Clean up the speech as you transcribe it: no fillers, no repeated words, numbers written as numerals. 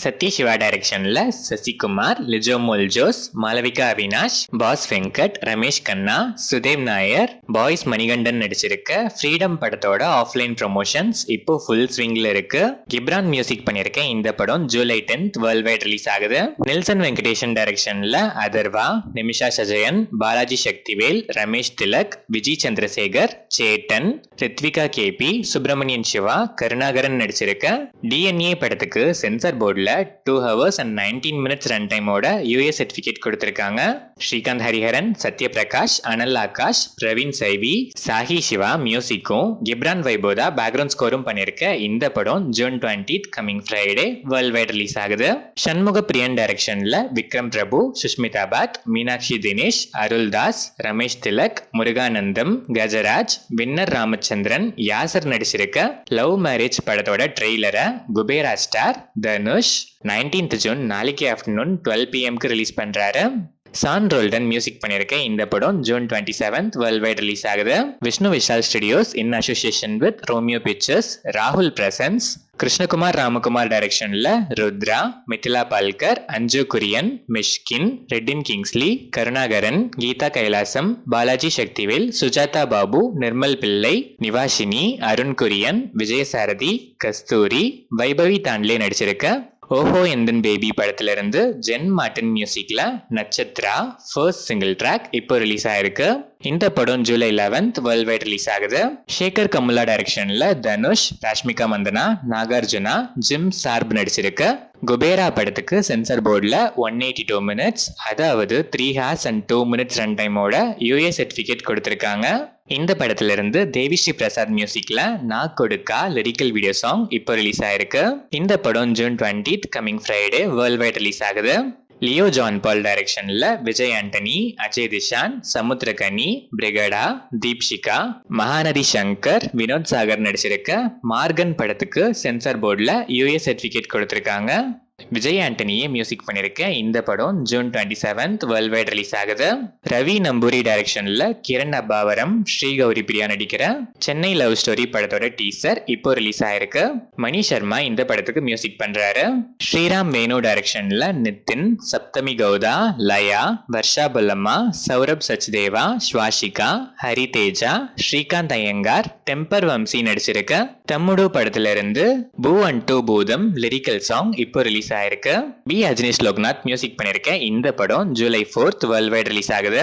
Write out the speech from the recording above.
சத்யசிவா டைரக்ஷன்ல சசிகுமார், லிஜோமோல் ஜோஸ், மாளவிகா அவினாஷ், பாஸ் வெங்கட், ரமேஷ் கண்ணா, சுதேவ் நாயர், பாய்ஸ் மணிகண்டன் நடிச்சிருக்க ஃப்ரீடம் படத்தோட ஆஃப்லைன் ப்ரொமோஷன்ஸ் இப்போ ஃபுல் ஸ்விங்ல இருக்கு. கிப்ரான் மியூசிக் பண்ணிருக்க இந்த படம் July 10th world wide release ஆகுது. நெல்சன் வெங்கடேஷன் டைரக்ஷன்ல அதர்வா, நிமிஷா சஜயன், பாலாஜி சக்திவேல், ரமேஷ் திலக், விஜய் சந்திரசேகர், சேட்டன், ரித்விகா கேபி, சுப்பிரமணியன் சிவா, கருணாகரன் நடிச்சிருக்க டிஎன்ஏ படத்துக்கு சென்சார் போர்டுல 2 hours and 19 minutes ரன் டைமோட யூஎஸ் சர்டிபிகேட் கொடுத்திருக்காங்க. ஸ்ரீகாந்த் ஹரிஹரன், சத்யபிரகாஷ், அனல் ஆகாஷ், பிரவீன் சைவி, சாஹி சிவா மியூசிக்கும் கிப்ரான் வைபோதா பேக்ரவுண்ட் ஸ்கோரும் பண்ணிருக்க இந்த படம் June 20th coming Friday world wide release ஆகுது. சண்முக பிரியன் டைரக்ஷன்ல விக்ரம் பிரபு, சுஷ்மிதா பாத், மீனாட்சி தினேஷ், அருள் தாஸ், ரமேஷ் திலக், முருகானந்தம், கஜராஜ், வின்னர் ராமச்சந்திரன், யாசர் நடிச்சிருக்க லவ் மேரேஜ் படத்தோட ட்ரெய்லரை Kuberaa star Dhanush 19th June நாளைக்கு ஆஃப்டர்நூன் 12 PM ரிலீஸ் பண்றாரு. சான் ரோல்டன் மியூசிக் பண்ணிருக்க இந்த படம் June 27th world wide release ஆகுது. Vishnu Vishal studios in association with Romeo Pictures, ராகுல் பிரசன்ஸ், கிருஷ்ணகுமார் ராமகுமார் டைரக்ஷன்ல ருத்ரா, மிथिला பால்கர், அஞ்சு குரியன், மிஷ்கின், ரெட்டின் கிங்ஸ்லி, கருணாகரன், கீதா கைலாசம், பாலாஜி சக்திவேல், சுஜாதா பாபு, நிர்மல் பிள்ளை, நிவாஷினி, அருண் குரியன், விஜயசாரதி, கஸ்தூரி, வைபவி தாண்ட்லே நடிச்சிருக்க ஓஹோ எந்தன் பேபி படத்துல இருந்து ஜென் மார்டின் மியூசிக்ல நட்சத்ரா ஃபர்ஸ்ட் சிங்கிள் ட்ராக் இப்போ ரிலீஸ் ஆயிருக்கு. இந்த படம் July 11th world wide release ஆகுது. சேகர் கமுலா டைரக்ஷன்ல தனுஷ், ராஷ்மிகா மந்தனா, நாகார்ஜுனா, ஜிம் சார்ப் நடிச்சிருக்க குபேரா படத்துக்கு சென்சார் போர்டில் 182 minutes, அதாவது 3 hours and 2 minutes ரன் டைமோட யூஎஸ் சர்டிபிகேட் கொடுத்திருக்காங்க. இந்த படத்துல இருந்து தேவிஸ்ரீ பிரசாத் மியூசிக்ல நான் கொடுக்கா லிரிக்கல் வீடியோ சாங் இப்போ ரிலீஸ் ஆயிருக்கு. இந்த படம் June 20th coming Friday world wide release ஆகுது. லியோ ஜான் பால் டைரக்ஷன்ல விஜய் ஆண்டனி, அஜய் திஷான், சமுத்திரகனி, பிரிகடா, தீப்ஷிகா, மகாநதி சங்கர், வினோத் சாகர் நடிச்சிருக்க மார்கன் படத்துக்கு சென்சார் போர்டில் யூஎஸ் சர்டிபிகேட் கொடுத்திருக்காங்க. விஜய் ஆண்டனியே மியூசிக் பண்ணிருக்க இந்த படம் June 27th world wide release ஆகுது. ரவி நம்பூரி டைரக்ஷன்ல கிரண் அப்பாவரம், ஸ்ரீ கௌரி பிரியா நடிக்கிற சென்னை லவ் ஸ்டோரி படத்தோட டீசர் இப்போ ரிலீஸ் ஆயிருக்கு. மணி சர்மா இந்த படத்துக்கு மியூசிக் பண்றாரு. ஸ்ரீராம் வேணு டைரக்ஷன்ல நிதின், சப்தமி கௌதா, லயா, வர்ஷா புல்லம்மா, சௌரப் சச்தேவா, ஸ்வாஷிகா, ஹரி தேஜா, ஸ்ரீகாந்த் ஐயங்கார், டெம்பர் வம்சி நடிச்சிருக்க தம்முடு படத்துல இருந்து பூ அண்ட் டூ பூதம் லிரிக்கல் சாங் இப்போ ரிலீஸ் ஆயிருக்கு. பி அஜ்னேஷ் லோக்நாத் மியூசிக் பண்ணிருக்க இந்த படம் July 4th world wide release ஆகுது.